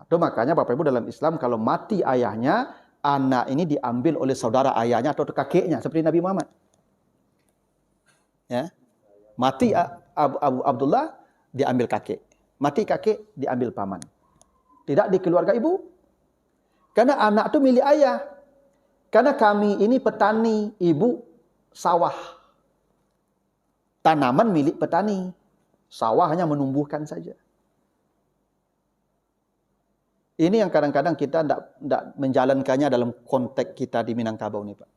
Itu makanya Bapak Ibu dalam Islam kalau mati ayahnya, anak ini diambil oleh saudara ayahnya atau kakeknya seperti Nabi Muhammad. Ya. Mati Abu Abdullah diambil kakek. Mati kakek diambil paman. Tidak di keluarga ibu. Karena anak itu milik ayah. Karena kami ini petani, ibu sawah. Tanaman milik petani. Sawah hanya menumbuhkan saja. Ini yang kadang-kadang kita tidak menjalankannya dalam konteks kita di Minangkabau ini Pak.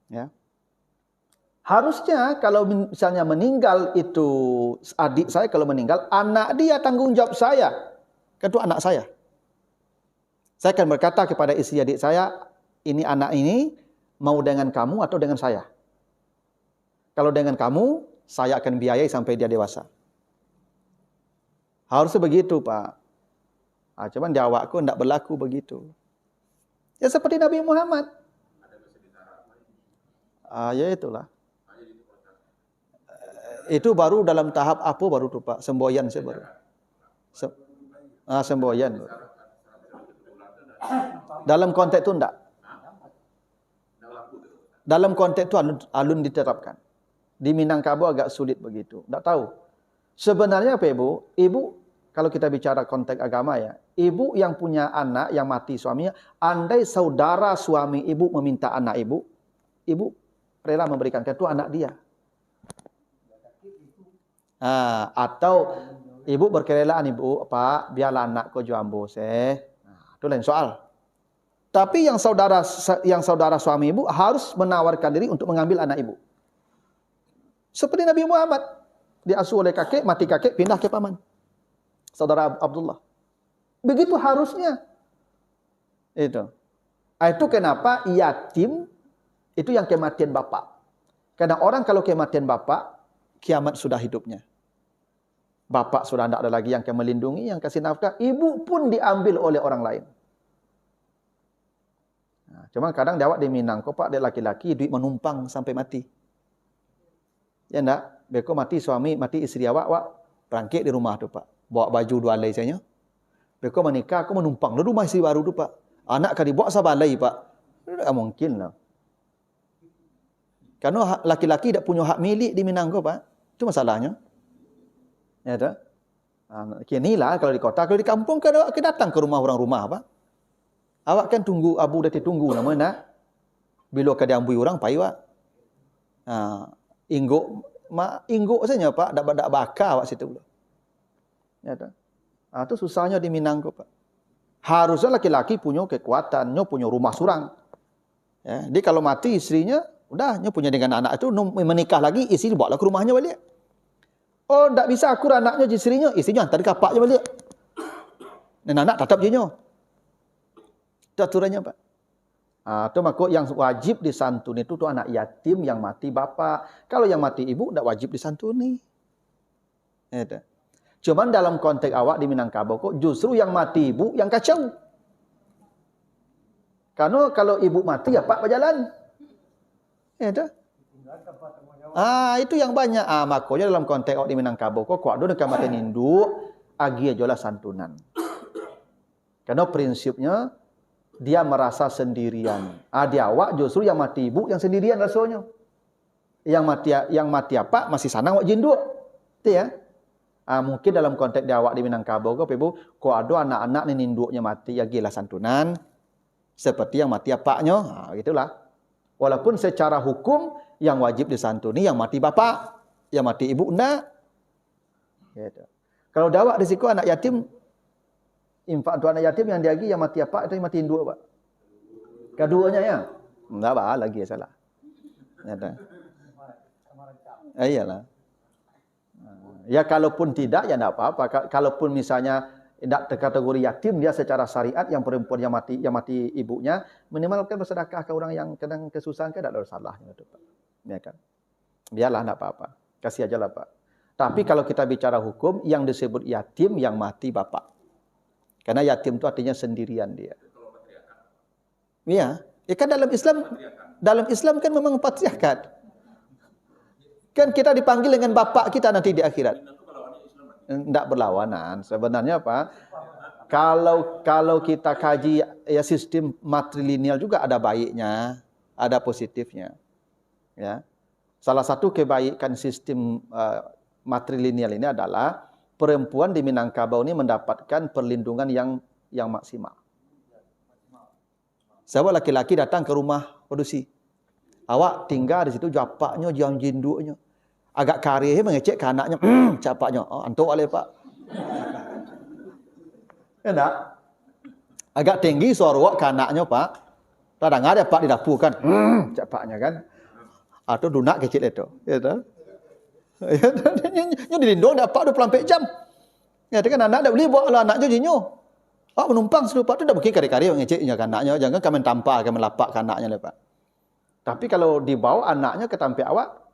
Ya. Harusnya kalau misalnya meninggal itu adik saya kalau meninggal, anak dia tanggung jawab saya. Kan itu anak saya. Saya akan berkata kepada istri adik saya, ini anak ini mau dengan kamu atau dengan saya? Kalau dengan kamu, saya akan biayai sampai dia dewasa. Harusnya begitu Pak. Cuman di awakku tidak berlaku begitu. Ya seperti Nabi Muhammad. Ya itulah. Itu baru dalam tahap apa baru tuh Pak? Semboyan saya baru. Semboyan. Dalam konteks itu enggak. Dalam konteks itu alun diterapkan. Di Minangkabau agak sulit begitu. Enggak tahu. Sebenarnya apa Ibu? Ibu kalau kita bicara konteks agama ya, ibu yang punya anak yang mati suaminya, andai saudara suami ibu meminta anak ibu, ibu rela memberikan itu anak dia. Atau ibu berkerelaan ibu, Pak, biarlah anakku jambu itu lain soal. Tapi yang saudara suami ibu harus menawarkan diri untuk mengambil anak ibu. Seperti Nabi Muhammad, diasuh oleh kakek, mati kakek, pindah ke paman. Saudara Abdullah. Begitu harusnya. Itu kenapa yatim itu yang kematian bapak. Karena orang kalau kematian bapak, kiamat sudah hidupnya. Bapak sudah tidak ada lagi yang akan melindungi, yang kasih nafkah. Ibu pun diambil oleh orang lain. Cuma kadang dawak di Minang, kok Pak, dia laki-laki, duit menumpang sampai mati. Ya enggak? Beko mati suami, mati istri awak berangkit di rumah tu Pak. Bawa baju dua alai saya. Beko menikah, aku menumpang di rumah istri baru tu Pak. Anak kan dibawa sabalai Pak. Tidak mungkin lah. Karena laki-laki tidak punya hak milik di Minang Pak. Itu masalahnya. Ya tak? Kini lah kalau di kota, kalau di kampung kan awak datang ke rumah Pak. Awak kan tunggu, abu dah tunggu nama nak. Bila ke diambui orang pai Pak. Ingguk saja Pak, dak bakar awak situ. Ya tak? Itu susahnya di Minang Pak. Harusnya laki-laki punya kekuatan, punya rumah surang. Ya, dia kalau mati istrinya, udah punya dengan anak itu menikah lagi, istri bawa ke rumahnya balik. Oh, tak bisa akur anaknya istrinya hantar di kapak je balik. Dan anak tetap je nyo. Itu aturannya Pak. Itu makuk yang wajib disantuni itu anak yatim yang mati bapak. Kalau yang mati ibu tak wajib disantuni. Itu. Cuman dalam konteks awak di Minangkabau kok justru yang mati ibu yang kacau. Karena kalau ibu mati ya Pak berjalan. Itu. Itu yang banyak. Makanya dalam konteks awak di Minangkabau kok ada dekat mati induk agi ajalah santunan. Karena prinsipnya dia merasa sendirian. Di awak justru yang mati ibu yang sendirian rasanya. Yang mati apa masih sanang awak jinduk. Itu ya. Mungkin dalam konteks di awak di Minangkabau Ibu, kok ada anak-anak ni induknya mati ya gila santunan seperti yang mati apaknya. Gitulah. Walaupun secara hukum yang wajib disantuni yang mati bapak, yang mati ibu enggak. Gitu. Kalau dawak risiko anak yatim, infak untuk anak yatim yang diagi yang mati apa itu yang mati induk Pak. Keduanya ya. Enggak apa lagi salah. Ada. Iyalah. Ya kalaupun tidak ya enggak apa-apa. Kalaupun misalnya tidak terkategori yatim dia secara syariat yang perempuan yang mati ibunya minimal kan bersedekah ke orang yang kadang kesusahan kan tidak ada salahnya itu Pak. Ya kan. Biarlah enggak apa-apa. Kasih ajalah Pak. Tapi kalau kita bicara hukum yang disebut yatim yang mati bapak. Karena yatim itu artinya sendirian dia. Iya, ya kan dalam Islam kan memang patriarkat. Kan kita dipanggil dengan bapak kita nanti di akhirat. Tidak berlawanan. Sebenarnya apa? Kalau kita kaji ya sistem matrilineal juga ada baiknya, ada positifnya. Ya. Salah satu kebaikan sistem matrilineal ini adalah perempuan di Minangkabau ini mendapatkan perlindungan yang maksimal. Sebab laki-laki datang ke rumah produksi. Awak tinggal di situ japaknya, jam jinduknya. Agak karih mengecek ke anaknya, capaknya. Oh, antuk oleh Pak. Ya enggak? Agak tinggi suara awak ke anaknya Pak. Kadang ada Pak di dapur kan, capaknya kan. Atau dunak kecil itu. Ya tahu? Nya dilindung dapat 24 jam. Ya kan anak dah boleh bawa anaknya jinyo. Pak menumpang selupa tu dah mungkin kari-kari ngeceknya kan anaknya, jangan kami tampar kami lapak kan anaknya Pak. Tapi kalau dibawa anaknya ke tampil awak,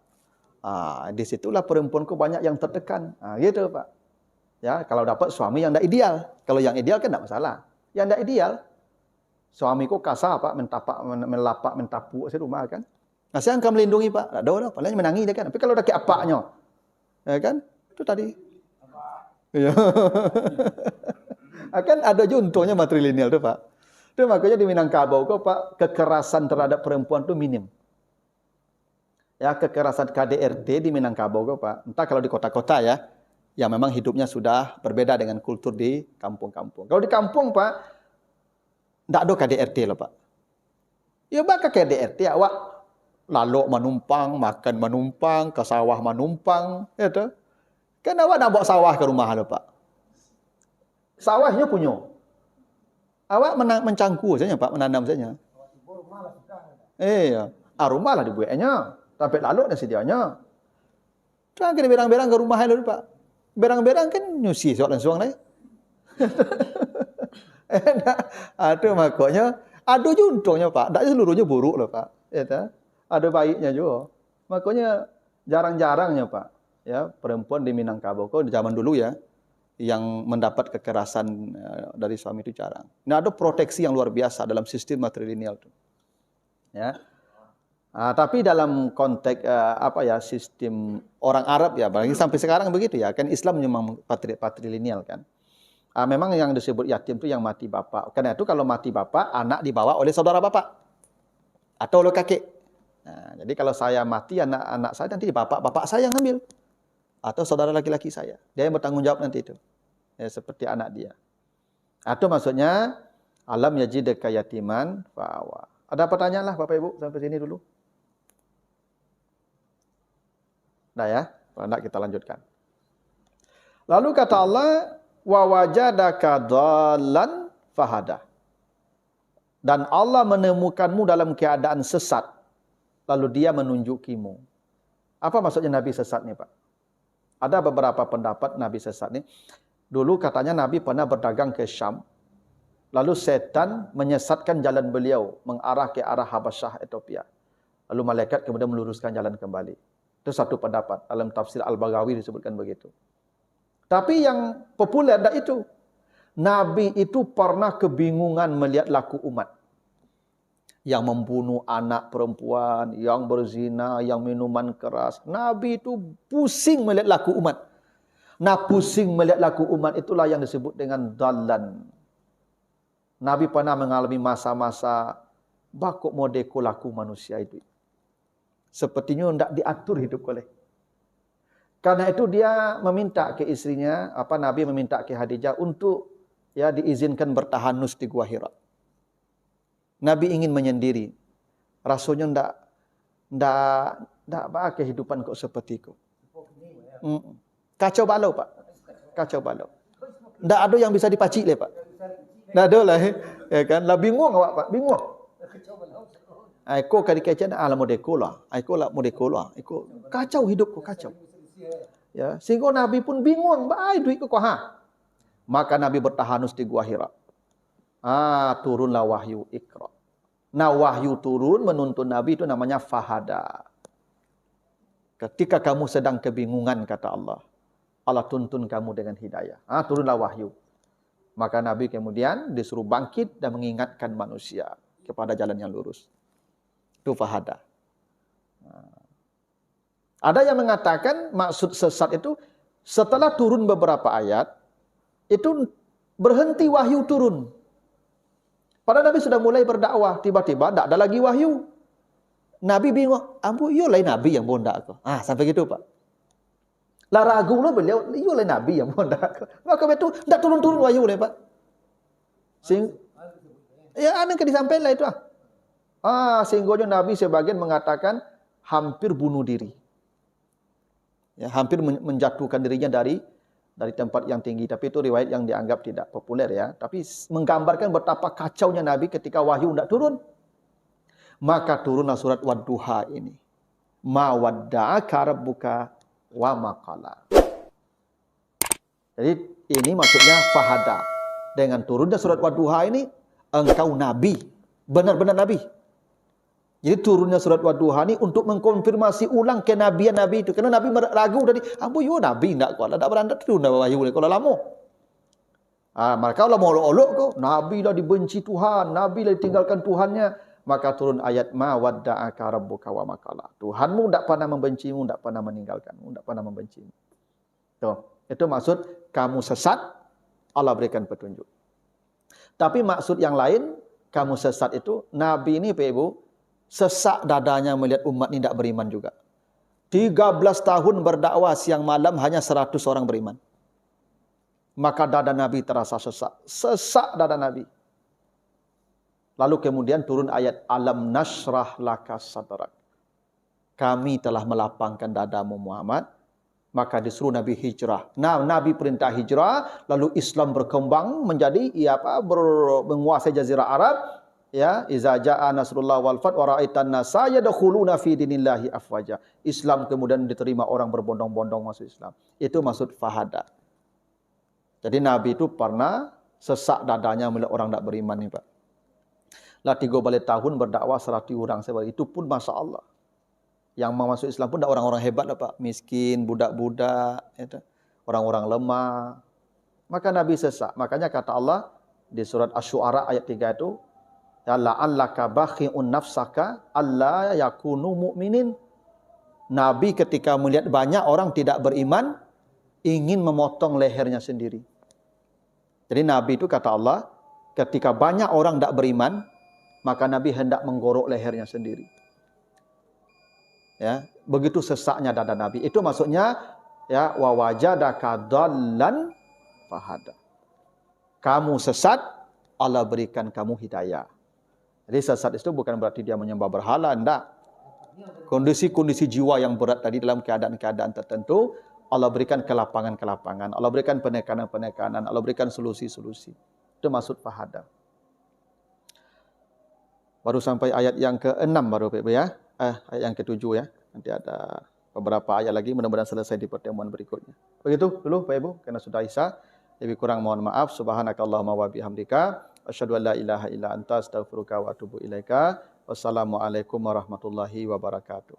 di situlah perempuanku banyak yang tertekan. Gitu Pak. Ya, kalau dapat suami yang tidak ideal. Kalau yang ideal kan tidak masalah. Yang tidak ideal, suamiku kasar Pak, melapak, mentapuk di rumah kan. Nah, saya akan melindungi Pak. Tak ada lah, paling menangis dia kan. Tapi kalau dah ke apaknya, ya kan? Itu tadi. Ya. Akan ada contohnya matrilineal tu Pak. Itu makanya di Minangkabau kok Pak, kekerasan terhadap perempuan tu minim. Ya, kekerasan KDRT di Minangkabau kok Pak. Entah kalau di kota-kota ya, yang memang hidupnya sudah berbeda dengan kultur di kampung-kampung. Kalau di kampung Pak, tak ada KDRT lah Pak. Ya bakal KDRT awak lalu menumpang, makan menumpang, ke sawah menumpang, itu. Kan awak nak bawa sawah ke rumah ada Pak. Sawahnya punya. Awak mencangku saja Pak, menanam saja. Iya, rumah lah dibuatnya. Tapi lalu dan sedianya. Kan kena berang-berang ke rumah lalu Pak. Berang-berang kan nyusi soal langsung lah. Aduh makanya ada contohnya Pak. Tak seluruhnya buruk loh Pak. Ya tak? Ada baiknya juga. Makanya jarang-jarangnya Pak, ya perempuan di Minangkabau kok di zaman dulu ya yang mendapat kekerasan dari suami itu jarang. Nah, ada proteksi yang luar biasa dalam sistem matrilineal itu. Ya. Tapi dalam konteks sistem orang Arab ya, apalagi sampai sekarang begitu ya, kan Islam memang patrilineal kan. Memang yang disebut yatim itu yang mati bapak. Karena itu kalau mati bapak, anak dibawa oleh saudara bapak atau oleh kakek. Nah, jadi kalau saya mati, anak saya nanti bapak saya yang ambil. Atau saudara laki-laki saya. Dia yang bertanggung jawab nanti itu. Ya, seperti anak dia. Atau maksudnya, alam yajidaka yatiman fa'awa. Ada pertanyaan lah Bapak Ibu sampai sini dulu. Nah ya, kalau tidak kita lanjutkan. Lalu kata Allah, wa wajadaka dhallan fahada. Dan Allah menemukanmu dalam keadaan sesat. Lalu dia menunjukimu. Apa maksudnya Nabi sesat ni Pak? Ada beberapa pendapat Nabi sesat ni. Dulu katanya Nabi pernah berdagang ke Syam. Lalu setan menyesatkan jalan beliau. Mengarah ke arah Habasyah, Ethiopia. Lalu malaikat kemudian meluruskan jalan kembali. Itu satu pendapat. Dalam tafsir Al-Baghawi disebutkan begitu. Tapi yang populer dah itu. Nabi itu pernah kebingungan melihat laku umat. Yang membunuh anak perempuan, yang berzina, yang minuman keras. Nabi itu pusing melihat laku umat. Nah, pusing melihat laku umat itulah yang disebut dengan dhallan. Nabi pernah mengalami masa-masa bakuk modeko laku manusia itu. Sepertinya tidak diatur hidup oleh. Karena itu dia meminta ke istrinya, Nabi meminta ke Khadijah untuk ya diizinkan bertahanus di Gua Hira. Nabi ingin menyendiri. Rasanya tidak kehidupan kok seperti itu. Kacau balau Pak. Kacau balau. Tidak ada yang bisa dipacik le Pak. Tidak ada lah. Ya kan? Lah bingung awak Pak. Bingung. Aku kali kecen ala modekulah. Aku lah modekulah. Aku kacau hidupku kacau. Ya, sehingga Nabi pun bingung, baik duit ku ha. Maka Nabi bertahanus di Gua Hira. Turunlah wahyu Iqra. Nah, wahyu turun menuntun Nabi itu namanya fahada. Ketika kamu sedang kebingungan kata Allah, Allah tuntun kamu dengan hidayah. Turunlah wahyu. Maka Nabi kemudian disuruh bangkit dan mengingatkan manusia kepada jalan yang lurus. Itu fahada. Ada yang mengatakan maksud sesat itu setelah turun beberapa ayat, itu berhenti wahyu turun. Padahal Nabi sudah mulai berdakwah, tiba-tiba tak ada lagi wahyu. Nabi bingung, yo lain Nabi yang bondak aku. Sampai gitu Pak. Lah ragu lo beliau, yo lain Nabi yang bondak aku. Maka betul, tak turun-turun wahyu le Pak. Ya ada yang disampaikan lah itu. Sehingga Nabi sebagian mengatakan hampir bunuh diri. Ya, hampir menjatuhkan dirinya dari tempat yang tinggi. Tapi itu riwayat yang dianggap tidak populer ya. Tapi menggambarkan betapa kacaunya Nabi ketika wahyu tidak turun. Maka turunlah surat Wadduha ini. Ma wadda'aka rabbuka wa ma qala. Jadi ini maksudnya fahada. Dengan turunnya surat Wadduha ini, engkau Nabi. Benar-benar Nabi. Jadi turunnya surat Wadduha ini untuk mengkonfirmasi ulang kenabian Nabi itu. Karena Nabi ragu tadi, yo Nabi enggak kuala, tak berandat turun wahyu kalau lama. Maka Allah mau olok kau, Nabi lah dibenci Tuhan, Nabi lah ditinggalkan Tuhannya. Maka turun ayat ma wadda'aka rabbuka wa ma qala. Tuhanmu enggak pernah membencimu, enggak pernah meninggalkanmu, enggak pernah membencimu. Itu maksud kamu sesat, Allah berikan petunjuk. Tapi maksud yang lain, kamu sesat itu Nabi ini Pak Ibu sesak dadanya melihat umat ini tidak beriman juga. 13 tahun berdakwah siang malam hanya 100 orang beriman. Maka dada Nabi terasa sesak. Sesak dada Nabi. Lalu kemudian turun ayat alam nasrah laka sadrak. Kami telah melapangkan dadamu Muhammad. Maka disuruh Nabi hijrah. Nabi perintah hijrah, lalu Islam berkembang menjadi menguasai jazirah Arab. Ya, iza jaa nasrullah wal fath wa ra'aitan nasa yadkhuluna fi dinillahi afwaja. Islam kemudian diterima orang berbondong-bondong masuk Islam. Itu maksud fahada. Jadi Nabi itu pernah sesak dadanya melihat orang tak beriman nih Pak. Lah 3 balik tahun berdakwah 100 orang itu pun Masya Allah. Yang mau masuk Islam pun tak orang-orang hebat lah Pak. Miskin, budak-budak, orang-orang lemah. Maka Nabi sesak. Makanya kata Allah di surat Asy-Syu'ara ayat 3 itu, ya la'allaka bakhi'un nafsaka alla yakunu mu'minin. Nabi ketika melihat banyak orang tidak beriman, ingin memotong lehernya sendiri. Jadi Nabi itu kata Allah, ketika banyak orang tidak beriman, maka Nabi hendak menggorok lehernya sendiri. Ya, begitu sesaknya dada Nabi. Itu maksudnya ya wa wajadaka dhallan fahada. Kamu sesat, Allah berikan kamu hidayah. Jadi sesat itu bukan berarti dia menyembah berhala, enggak. Kondisi-kondisi jiwa yang berat tadi dalam keadaan-keadaan tertentu, Allah berikan kelapangan-kelapangan, Allah berikan penekanan-penekanan, Allah berikan solusi-solusi. Itu maksud fahada. Baru sampai ayat yang ke-6 baru Pak Ibu ya. Ayat yang ke-7 ya. Nanti ada beberapa ayat lagi, mudah-mudahan selesai di pertemuan berikutnya. Begitu dulu Pak Ibu, karena sudah Isya. Lebih kurang mohon maaf. Subhanakallahumma wa bihamdika asyhadu an la ilaha illa anta astaghfiruka wa atubu ilaika. Wassalamualaikum warahmatullahi wabarakatuh.